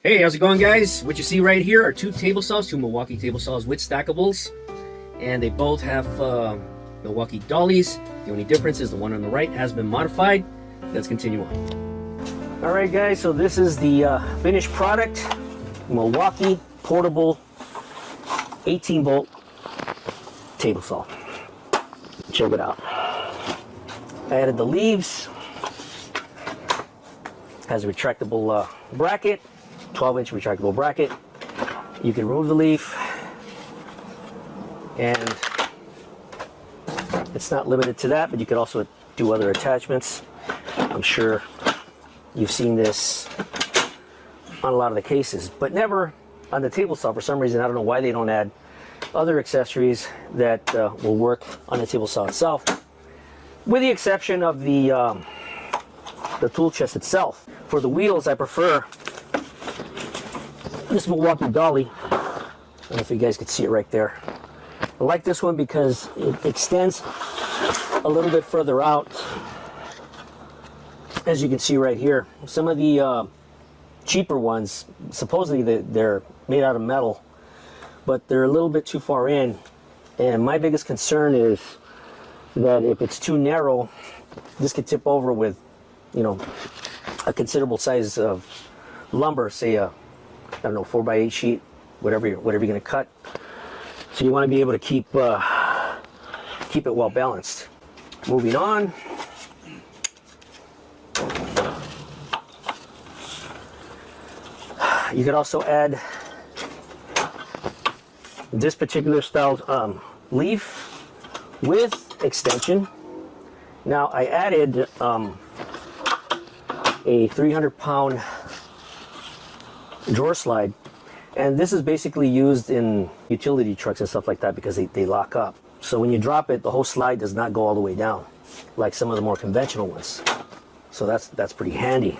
Hey, how's it going, guys? What you see right here are two table saws, two Milwaukee table saws with stackables, and they both have Milwaukee dollies. The only difference is the one on the right has been modified. Let's continue on. All right, guys, so this is the finished product, Milwaukee portable 18-volt table saw. Check it out. I added the leaves. Has a retractable bracket. 12-inch retractable bracket. You can remove the leaf, and it's not limited to that, but you could also do other attachments. I'm sure you've seen this on a lot of the cases, but never on the table saw. For some reason, I don't know why they don't add other accessories that will work on the table saw itself, with the exception of the tool chest itself. For the wheels, I prefer this Milwaukee dolly. I don't know if you guys can see it right there. I like this one because it extends a little bit further out, as you can see right here. Some of the cheaper ones, supposedly they're made out of metal, but they're a little bit too far in, and my biggest concern is that if it's too narrow, this could tip over with, you know, a considerable size of lumber, say a, I don't know, 4x8 sheet, whatever you're going to cut. So you want to be able to keep it well balanced. Moving on. You could also add this particular style leaf with extension. Now I added a 300-pound drawer slide, and this is basically used in utility trucks and stuff like that because they lock up. So when you drop it, the whole slide does not go all the way down like some of the more conventional ones. So that's pretty handy.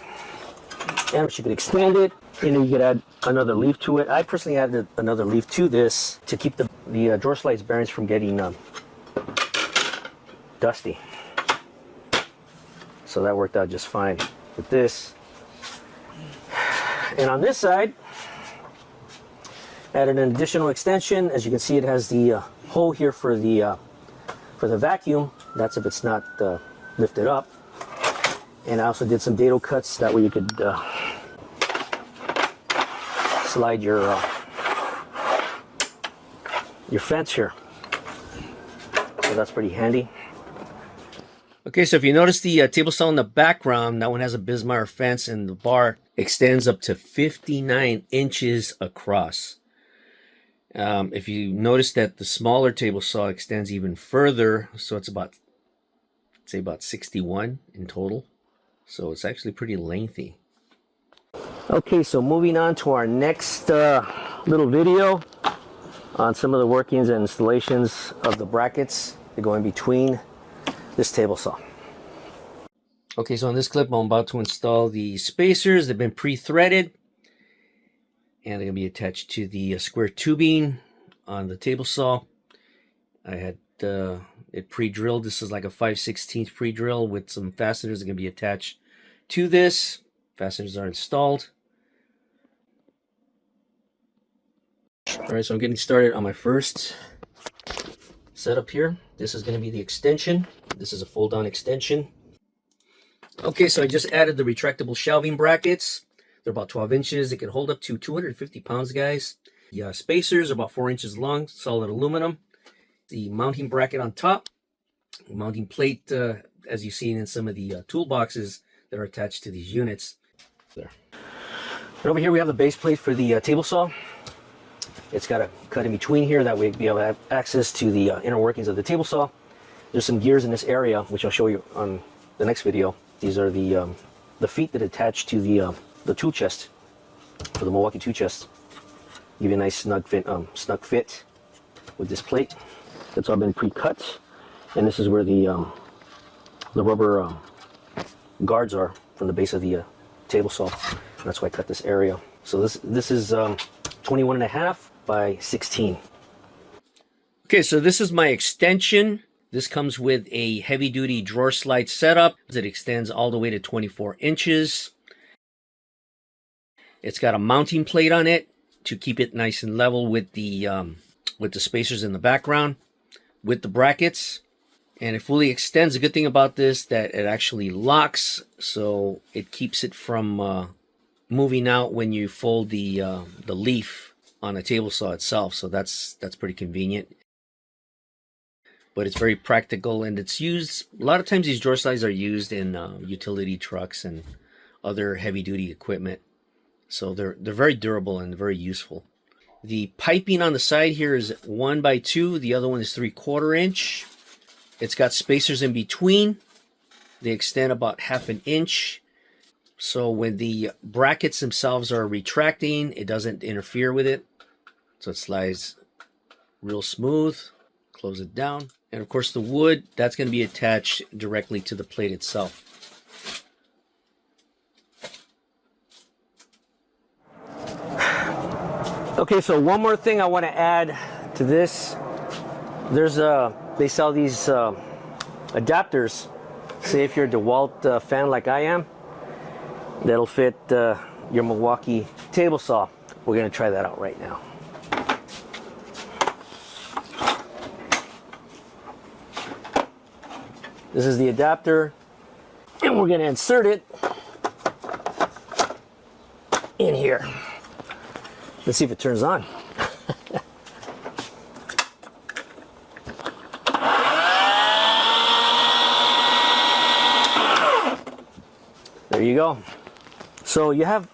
And if you could extend it, you know, you could add another leaf to it. I personally added another leaf to this to keep the drawer slide's bearings from getting dusty. So that worked out just fine with this. And on this side, added an additional extension. As you can see, it has the hole here for the vacuum. That's if it's not lifted up. And I also did some dado cuts. That way you could slide your fence here. So that's pretty handy. Okay, so if you notice the table saw in the background, that one has a Bismarck fence, and the bar extends up to 59 inches across. If you notice that the smaller table saw extends even further, so it's about, say, about 61 in total. So it's actually pretty lengthy. Okay, so moving on to our next little video on some of the workings and installations of the brackets that go in between this table saw. Okay, so in this clip, I'm about to install the spacers. They've been pre-threaded, and they're going to be attached to the square tubing on the table saw. I had it pre-drilled. This is like a 5/16 pre-drill with some fasteners that are going to be attached to this. Fasteners are installed. All right, so I'm getting started on my first setup here. This is going to be the extension. This is a fold-on extension. Okay, so I just added the retractable shelving brackets. They're about 12 inches. They can hold up to 250 pounds, guys. The spacers are about 4 inches long, solid aluminum. The mounting bracket on top. The mounting plate, as you've seen in some of the toolboxes that are attached to these units. There. And over here we have the base plate for the table saw. It's got a cut in between here, that way you'll be able to have access to the inner workings of the table saw. There's some gears in this area, which I'll show you on the next video. These are the feet that attach to the tool chest for the Milwaukee tool chest. Give you a nice snug fit with this plate. That's all been pre-cut, and this is where the rubber guards are from the base of the table saw. And that's why I cut this area. So this is 21.5 by 16. Okay, so this is my extension. This comes with a heavy-duty drawer slide setup. It extends all the way to 24 inches. It's got a mounting plate on it to keep it nice and level with the spacers in the background, with the brackets. And it fully extends. The good thing about this that it actually locks, so it keeps it from moving out when you fold the leaf on a table saw itself. So that's pretty convenient. But it's very practical, and it's used a lot of times. These drawer slides are used in utility trucks and other heavy-duty equipment. So they're very durable and very useful. The piping on the side here is 1x2. The other one is 3/4 inch. It's got spacers in between. They extend about 1/2 inch. So when the brackets themselves are retracting, it doesn't interfere with it. So it slides real smooth. Close it down. And of course the wood, that's going to be attached directly to the plate itself. Okay, so one more thing I want to add to this. They sell these adapters. Say if you're a DeWalt fan like I am, that'll fit your Milwaukee table saw. We're going to try that out right now. This is the adapter, and we're going to insert it in here. Let's see if it turns on. There you go. So you have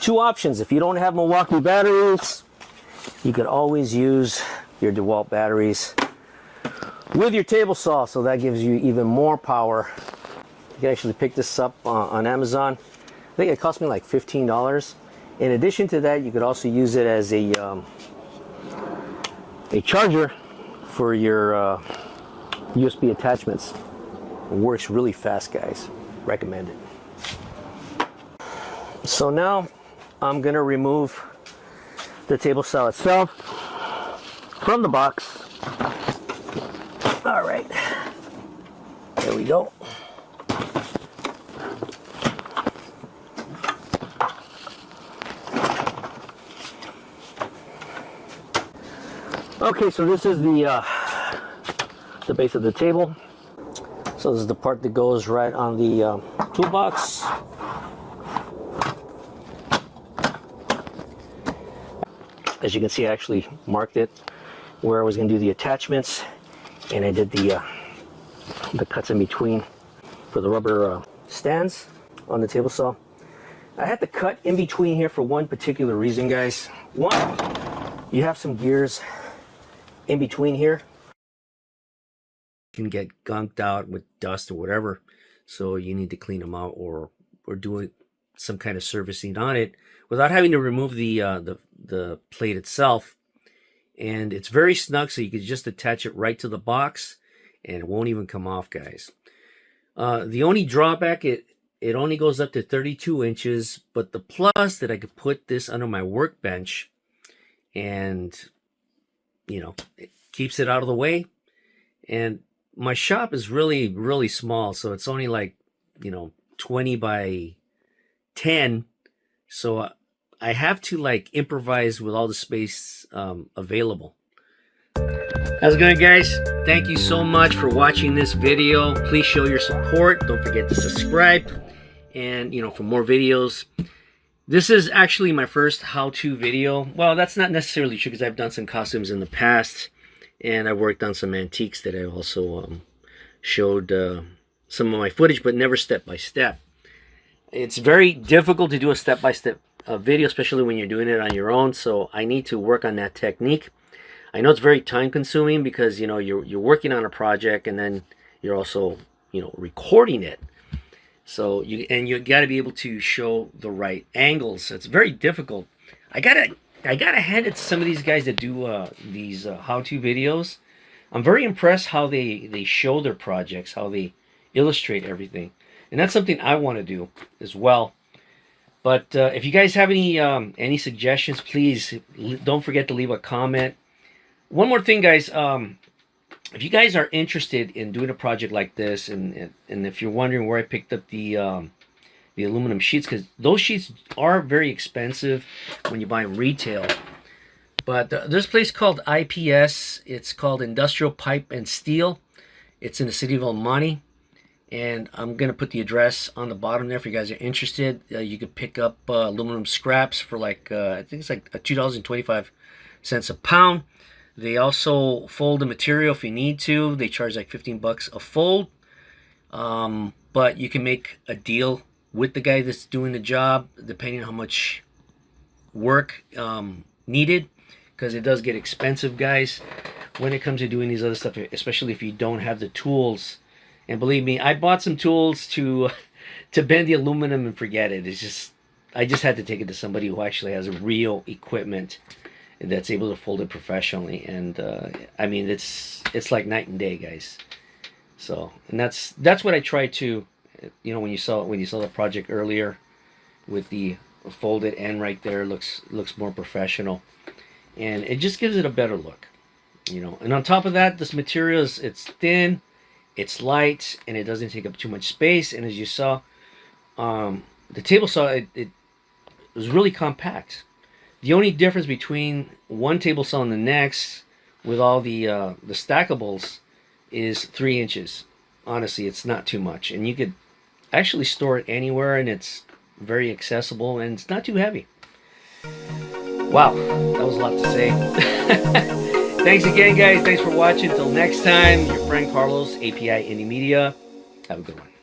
two options. If you don't have Milwaukee batteries, you could always use your DeWalt batteries with your table saw, so that gives you even more power. You can actually pick this up on Amazon. I think it cost me like $15. In addition to that, you could also use it as a charger for your USB attachments. It works really fast, guys. Recommend it. So now I'm gonna remove the table saw itself from the box. All right, there we go. Okay, so this is the base of the table. So this is the part that goes right on the toolbox. As you can see, I actually marked it where I was going to do the attachments, and I did the cuts in between for the rubber stands on the table saw. I had to cut in between here for one particular reason, guys. One, you have some gears in between here, can get gunked out with dust or whatever, so you need to clean them out or do some kind of servicing on it without having to remove the plate itself. And it's very snug, so you can just attach it right to the box and it won't even come off, guys. The only drawback, it only goes up to 32 inches, but the plus that I could put this under my workbench, and you know, it keeps it out of the way. And my shop is really, really small, so it's only like, 20 by 10. So I have to like improvise with all the space available. How's it going, guys? Thank you so much for watching this video. Please show your support. Don't forget to subscribe, and for more videos. This is actually my first how-to video. Well, that's not necessarily true, because I've done some costumes in the past, and I've worked on some antiques that I also showed some of my footage, but never step-by-step. It's very difficult to do a step-by-step video, especially when you're doing it on your own, so I need to work on that technique. I know it's very time-consuming, because you're working on a project, and then you're also recording it. So you got to be able to show the right angles. It's very difficult. I gotta hand it to some of these guys that do these how-to videos. I'm very impressed how they show their projects, how they illustrate everything, and that's something I want to do as well. But if you guys have any suggestions, please don't forget to leave a comment. One more thing, guys. If you guys are interested in doing a project like this, and if you're wondering where I picked up the the aluminum sheets, because those sheets are very expensive when you buy them retail. But there's a place called IPS. It's called Industrial Pipe and Steel. It's in the city of El Monte. And I'm going to put the address on the bottom there if you guys are interested. You can pick up aluminum scraps for like, I think it's like $2.25 a pound. They also fold the material if you need to. They charge like 15 bucks a fold. But you can make a deal with the guy that's doing the job depending on how much work needed, because it does get expensive, guys, when it comes to doing these other stuff, especially if you don't have the tools. And believe me, I bought some tools to bend the aluminum and forget it. It's just, I just had to take it to somebody who actually has real equipment that's able to fold it professionally. And I mean, it's like night and day, guys. So, and that's what I tried to, you know, when you saw the project earlier with the folded end right there, looks more professional, and it just gives it a better look, you know. And on top of that, this material is, it's thin, it's light, and it doesn't take up too much space. And as you saw, the table saw, it was really compact. The only difference between one table saw and the next, with all the stackables, is 3 inches. Honestly, it's not too much, and you could actually store it anywhere, and it's very accessible, and it's not too heavy. Wow, that was a lot to say. Thanks again, guys. Thanks for watching. Until next time, your friend Carlos, API Indie Media. Have a good one.